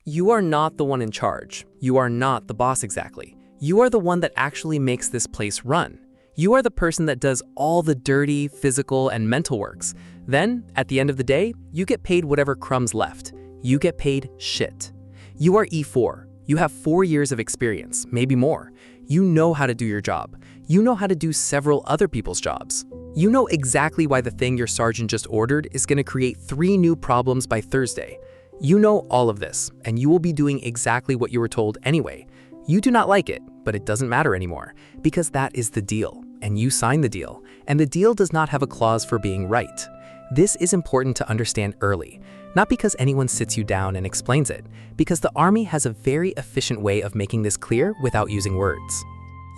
You are not the one in charge. You are not the boss exactly. You are the one that actually makes this place run. You are the person that does all the dirty, physical, and mental works. Then, at the end of the day, you get paid whatever crumbs left. You get paid shit. You are E4. You have 4 years of experience, maybe more. You know how to do your job. You know how to do several other people's jobs. You know exactly why the thing your sergeant just ordered is going to create 3 new problems by Thursday. You know all of this, and you will be doing exactly what you were told anyway. You do not like it, but it doesn't matter anymore, because that is the deal, and you sign the deal, and the deal does not have a clause for being right. This is important to understand early, not because anyone sits you down and explains it, because the Army has a very efficient way of making this clear without using words.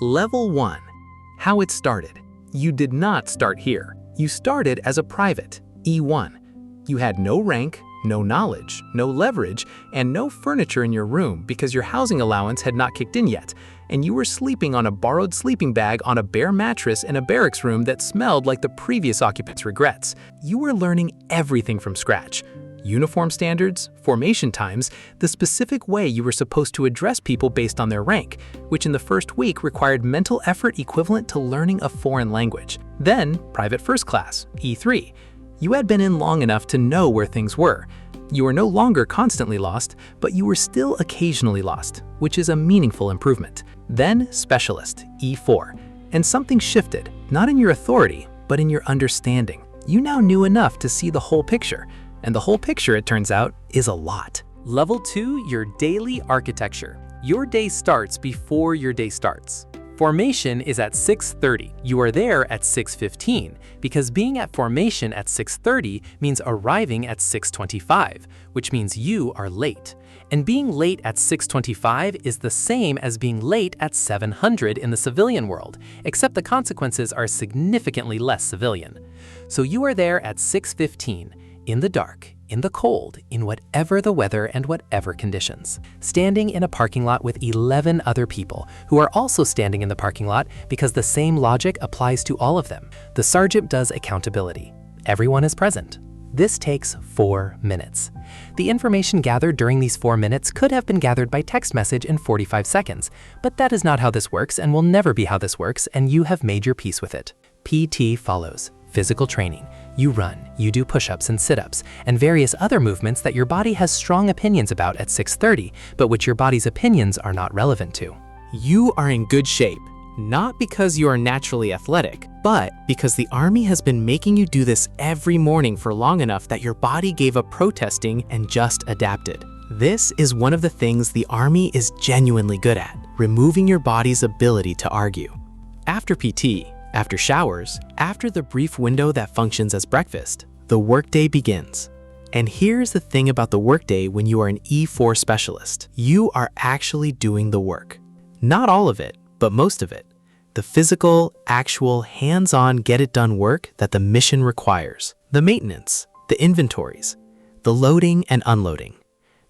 Level 1. How it started. You did not start here. You started as a private, E1. You had no rank, no knowledge, no leverage, and no furniture in your room because your housing allowance had not kicked in yet, and you were sleeping on a borrowed sleeping bag on a bare mattress in a barracks room that smelled like the previous occupant's regrets. You were learning everything from scratch. Uniform standards, formation times, the specific way you were supposed to address people based on their rank, which in the first week required mental effort equivalent to learning a foreign language. Then, private first class, E3. You had been in long enough to know where things were. You were no longer constantly lost, but you were still occasionally lost, which is a meaningful improvement. Then specialist, E4. And something shifted, not in your authority, but in your understanding. You now knew enough to see the whole picture. And the whole picture, it turns out, is a lot. Level 2, your daily architecture. Your day starts before your day starts. Formation is at 6:30. You are there at 6:15 because being at formation at 6:30 means arriving at 6:25, which means you are late. And being late at 6:25 is the same as being late at 700 in the civilian world, except the consequences are significantly less civilian. So you are there at 6:15, in the dark, in the cold, in whatever the weather and whatever conditions, standing in a parking lot with 11 other people who are also standing in the parking lot because the same logic applies to all of them. The sergeant does accountability. Everyone is present. This takes 4 minutes. The information gathered during these 4 minutes could have been gathered by text message in 45 seconds, but that is not how this works and will never be how this works, and you have made your peace with it. PT follows. Physical training. You run, you do push-ups and sit-ups, and various other movements that your body has strong opinions about at 6:30, but which your body's opinions are not relevant to. You are in good shape, not because you are naturally athletic, but because the Army has been making you do this every morning for long enough that your body gave up protesting and just adapted. This is one of the things the Army is genuinely good at, removing your body's ability to argue. After PT, after showers, after the brief window that functions as breakfast, the workday begins. And here's the thing about the workday when you are an E4 specialist. You are actually doing the work. Not all of it, but most of it. The physical, actual, hands-on, get-it-done work that the mission requires. The maintenance, the inventories, the loading and unloading,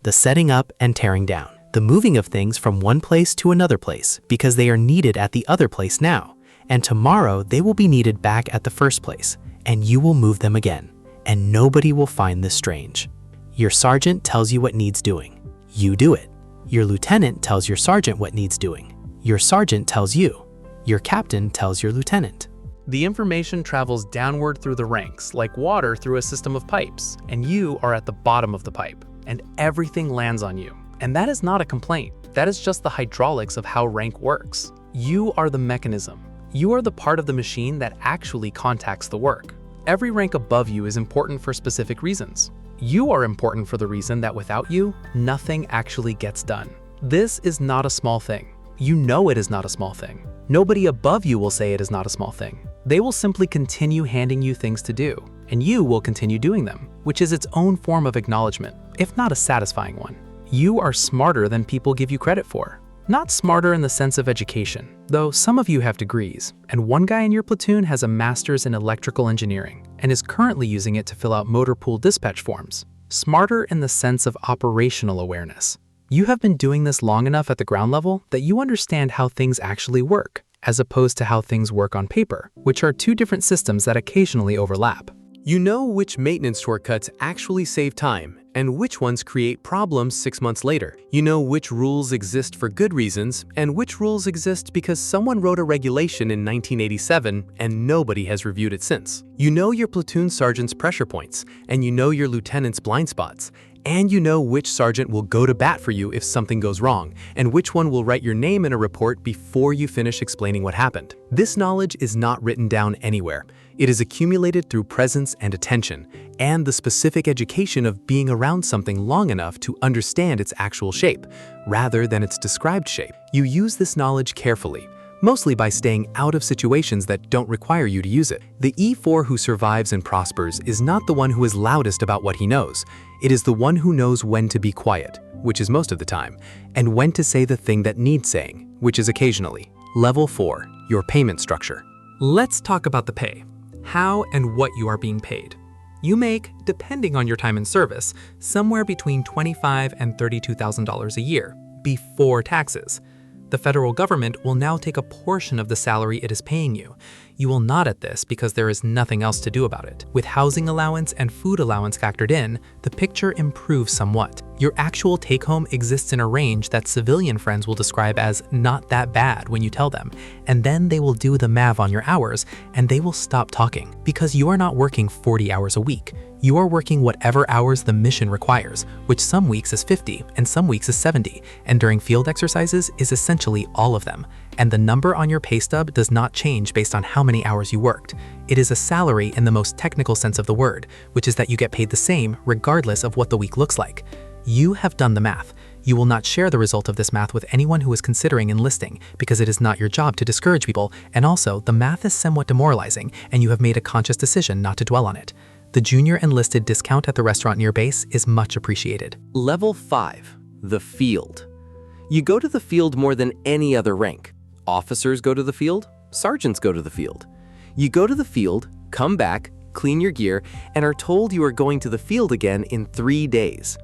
the setting up and tearing down, the moving of things from one place to another place because they are needed at the other place now. And tomorrow they will be needed back at the first place, and you will move them again, and nobody will find this strange. Your sergeant tells you what needs doing. You do it. Your lieutenant tells your sergeant what needs doing. Your sergeant tells you. Your captain tells your lieutenant. The information travels downward through the ranks like water through a system of pipes, and you are at the bottom of the pipe, and everything lands on you. And that is not a complaint. That is just the hydraulics of how rank works. You are the mechanism. You are the part of the machine that actually contacts the work. Every rank above you is important for specific reasons. You are important for the reason that without you, nothing actually gets done. This is not a small thing. You know it is not a small thing. Nobody above you will say it is not a small thing. They will simply continue handing you things to do, and you will continue doing them, which is its own form of acknowledgement, if not a satisfying one. You are smarter than people give you credit for. Not smarter in the sense of education, though some of you have degrees, and one guy in your platoon has a master's in electrical engineering and is currently using it to fill out motor pool dispatch forms. Smarter in the sense of operational awareness. You have been doing this long enough at the ground level that you understand how things actually work, as opposed to how things work on paper, which are 2 different systems that occasionally overlap. You know which maintenance shortcuts actually save time and which ones create problems 6 months later. You know which rules exist for good reasons and which rules exist because someone wrote a regulation in 1987 and nobody has reviewed it since. You know your platoon sergeant's pressure points, and you know your lieutenant's blind spots. And you know which sergeant will go to bat for you if something goes wrong, and which one will write your name in a report before you finish explaining what happened. This knowledge is not written down anywhere. It is accumulated through presence and attention, and the specific education of being around something long enough to understand its actual shape, rather than its described shape. You use this knowledge carefully, mostly by staying out of situations that don't require you to use it. The E4 who survives and prospers is not the one who is loudest about what he knows. It is the one who knows when to be quiet, which is most of the time, and when to say the thing that needs saying, which is occasionally. Level 4, your payment structure. Let's talk about the pay. How and what you are being paid. You make, depending on your time in service, somewhere between $25,000 and $32,000 a year, before taxes. The federal government will now take a portion of the salary it is paying you. You will nod at this because there is nothing else to do about it. With housing allowance and food allowance factored in, the picture improves somewhat. Your actual take-home exists in a range that civilian friends will describe as not that bad when you tell them, and then they will do the math on your hours and they will stop talking because you are not working 40 hours a week. You are working whatever hours the mission requires, which some weeks is 50 and some weeks is 70, and during field exercises is essentially all of them. And the number on your pay stub does not change based on how many hours you worked. It is a salary in the most technical sense of the word, which is that you get paid the same regardless of what the week looks like. You have done the math. You will not share the result of this math with anyone who is considering enlisting because it is not your job to discourage people, and also the math is somewhat demoralizing and you have made a conscious decision not to dwell on it. The junior enlisted discount at the restaurant near base is much appreciated. Level 5, the field. You go to the field more than any other rank. Officers go to the field, sergeants go to the field. You go to the field, come back, clean your gear, and are told you are going to the field again in 3 days.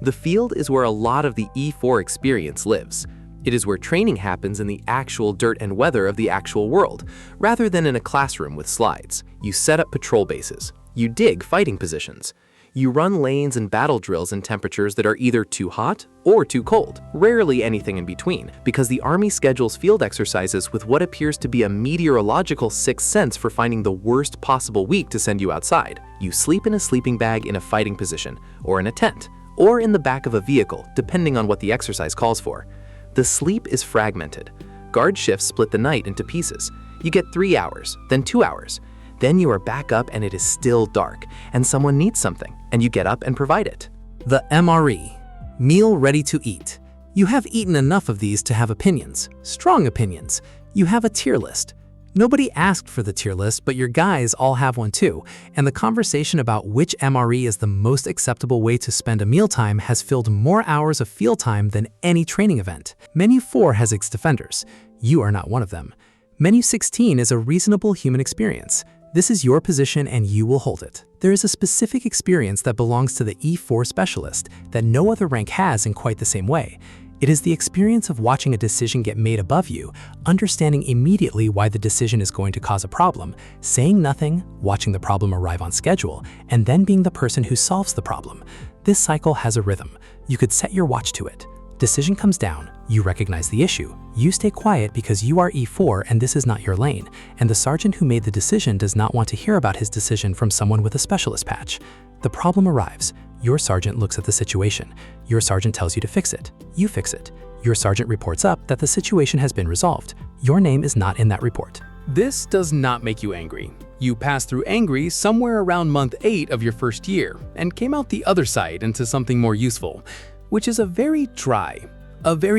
The field is where a lot of the E4 experience lives. It is where training happens in the actual dirt and weather of the actual world, rather than in a classroom with slides. You set up patrol bases. You dig fighting positions. You run lanes and battle drills in temperatures that are either too hot or too cold, rarely anything in between, because the Army schedules field exercises with what appears to be a meteorological sixth sense for finding the worst possible week to send you outside. You sleep in a sleeping bag in a fighting position, or in a tent, or in the back of a vehicle, depending on what the exercise calls for. The sleep is fragmented. Guard shifts split the night into pieces. You get 3 hours, then 2 hours. Then you are back up and it is still dark, and someone needs something, and you get up and provide it. The MRE, meal ready to eat. You have eaten enough of these to have opinions, strong opinions. You have a tier list. Nobody asked for the tier list, but your guys all have one too, and the conversation about which MRE is the most acceptable way to spend a mealtime has filled more hours of field time than any training event. Menu 4 has its defenders. You are not one of them. Menu 16 is a reasonable human experience. This is your position and you will hold it. There is a specific experience that belongs to the E4 specialist that no other rank has in quite the same way. It is the experience of watching a decision get made above you, understanding immediately why the decision is going to cause a problem, saying nothing, watching the problem arrive on schedule, and then being the person who solves the problem. This cycle has a rhythm. You could set your watch to it. Decision comes down, you recognize the issue. You stay quiet because you are E4 and this is not your lane, and the sergeant who made the decision does not want to hear about his decision from someone with a specialist patch. The problem arrives. Your sergeant looks at the situation. Your sergeant tells you to fix it. You fix it. Your sergeant reports up that the situation has been resolved. Your name is not in that report. This does not make you angry. You passed through angry somewhere around month 8 of your first year and came out the other side into something more useful, which is a very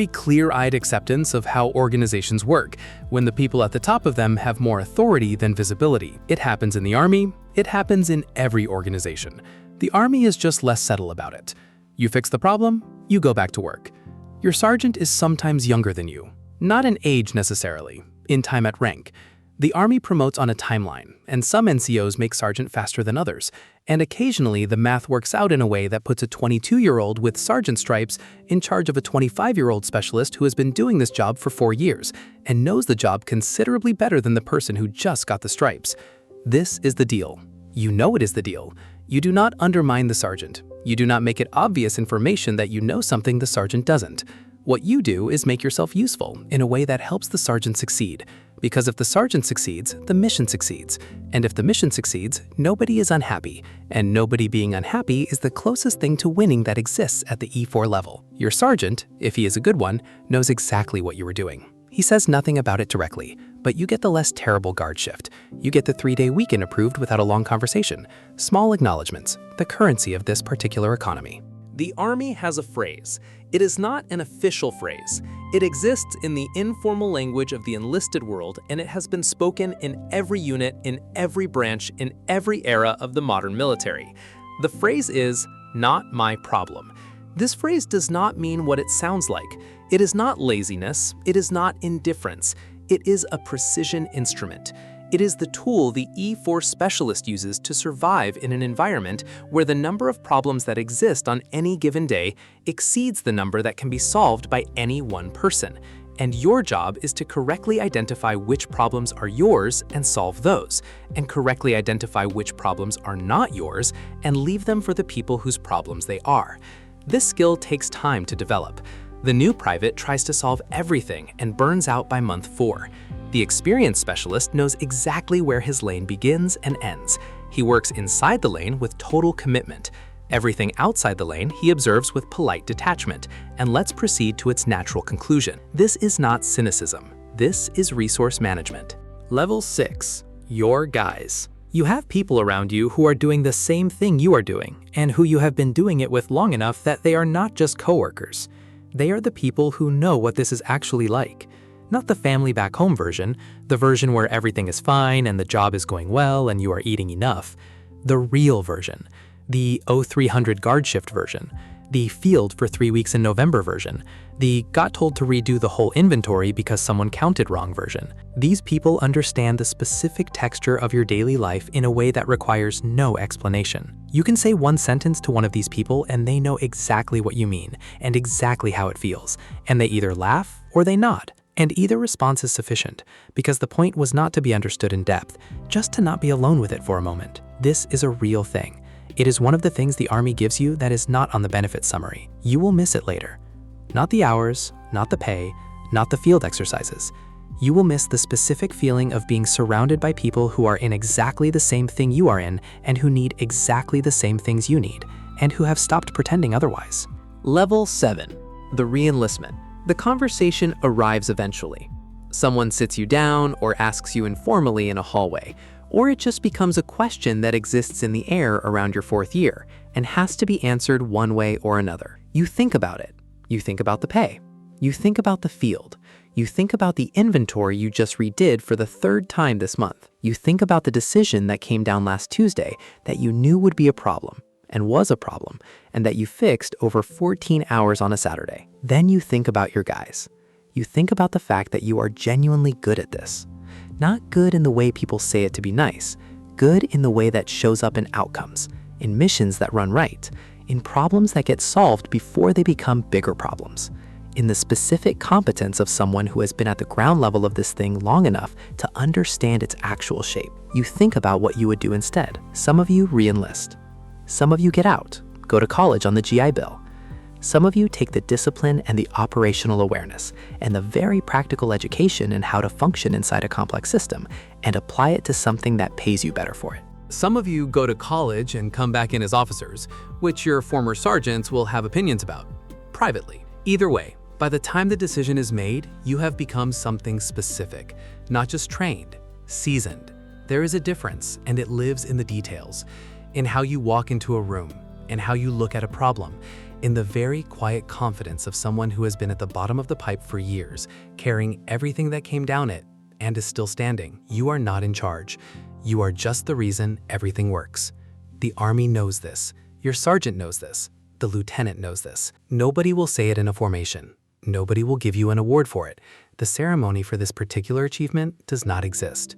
clear-eyed acceptance of how organizations work when the people at the top of them have more authority than visibility. It happens in the Army. It happens in every organization. The Army is just less subtle about it. You fix the problem, you go back to work. Your sergeant is sometimes younger than you, not in age necessarily, in time at rank. The Army promotes on a timeline, and some NCOs make sergeant faster than others, and occasionally the math works out in a way that puts a 22-year-old with sergeant stripes in charge of a 25-year-old specialist who has been doing this job for 4 years and knows the job considerably better than the person who just got the stripes. This is the deal. You know it is the deal. You do not undermine the sergeant. You do not make it obvious information that you know something the sergeant doesn't. What you do is make yourself useful in a way that helps the sergeant succeed. Because if the sergeant succeeds, the mission succeeds. And if the mission succeeds, nobody is unhappy. And nobody being unhappy is the closest thing to winning that exists at the E4 level. Your sergeant, if he is a good one, knows exactly what you were doing. He says nothing about it directly, but you get the less terrible guard shift. You get the 3-day weekend approved without a long conversation. Small acknowledgments, the currency of this particular economy. The Army has a phrase. It is not an official phrase. It exists in the informal language of the enlisted world, and it has been spoken in every unit, in every branch, in every era of the modern military. The phrase is, "not my problem." This phrase does not mean what it sounds like. It is not laziness. It is not indifference. It is a precision instrument. It is the tool the E4 specialist uses to survive in an environment where the number of problems that exist on any given day exceeds the number that can be solved by any one person. And your job is to correctly identify which problems are yours and solve those, and correctly identify which problems are not yours and leave them for the people whose problems they are. This skill takes time to develop. The new private tries to solve everything and burns out by month 4. The experienced specialist knows exactly where his lane begins and ends. He works inside the lane with total commitment. Everything outside the lane he observes with polite detachment and lets proceed to its natural conclusion. This is not cynicism. This is resource management. Level 6. Your guys. You have people around you who are doing the same thing you are doing, and who you have been doing it with long enough that they are not just coworkers. They are the people who know what this is actually like. Not the family back home version, the version where everything is fine and the job is going well and you are eating enough. The real version, the 0300 guard shift version, the field for 3 weeks in November version, the got told to redo the whole inventory because someone counted wrong version. These people understand the specific texture of your daily life in a way that requires no explanation. You can say one sentence to one of these people and they know exactly what you mean and exactly how it feels, and they either laugh or they nod. And either response is sufficient, because the point was not to be understood in depth, just to not be alone with it for a moment. This is a real thing. It is one of the things the Army gives you that is not on the benefit summary. You will miss it later. Not the hours, not the pay, not the field exercises. You will miss the specific feeling of being surrounded by people who are in exactly the same thing you are in and who need exactly the same things you need, and who have stopped pretending otherwise. Level 7. The re-enlistment. The conversation arrives eventually. Someone sits you down or asks you informally in a hallway, or it just becomes a question that exists in the air around your 4th year and has to be answered one way or another. You think about it. You think about the pay. You think about the field. You think about the inventory you just redid for the 3rd time this month. You think about the decision that came down last Tuesday that you knew would be a problem, and was a problem, and that you fixed over 14 hours on a Saturday. Then you think about your guys. You think about the fact that you are genuinely good at this. Not good in the way people say it to be nice, good in the way that shows up in outcomes, in missions that run right, in problems that get solved before they become bigger problems, in the specific competence of someone who has been at the ground level of this thing long enough to understand its actual shape. You think about what you would do instead. Some of you re-enlist. Some of you get out, go to college on the GI Bill. Some of you take the discipline and the operational awareness and the very practical education in how to function inside a complex system and apply it to something that pays you better for it. Some of you go to college and come back in as officers, which your former sergeants will have opinions about, privately. Either way, by the time the decision is made, you have become something specific, not just trained, seasoned. There is a difference, and it lives in the details, in how you walk into a room, in how you look at a problem, in the very quiet confidence of someone who has been at the bottom of the pipe for years, carrying everything that came down it, and is still standing. You are not in charge. You are just the reason everything works. The Army knows this. Your sergeant knows this. The lieutenant knows this. Nobody will say it in a formation. Nobody will give you an award for it. The ceremony for this particular achievement does not exist.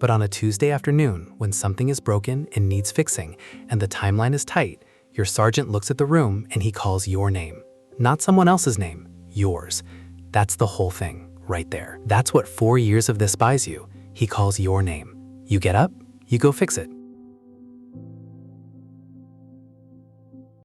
But on a Tuesday afternoon, when something is broken and needs fixing, and the timeline is tight, your sergeant looks at the room and he calls your name. Not someone else's name, yours. That's the whole thing, right there. That's what 4 years of this buys you. He calls your name. You get up, you go fix it.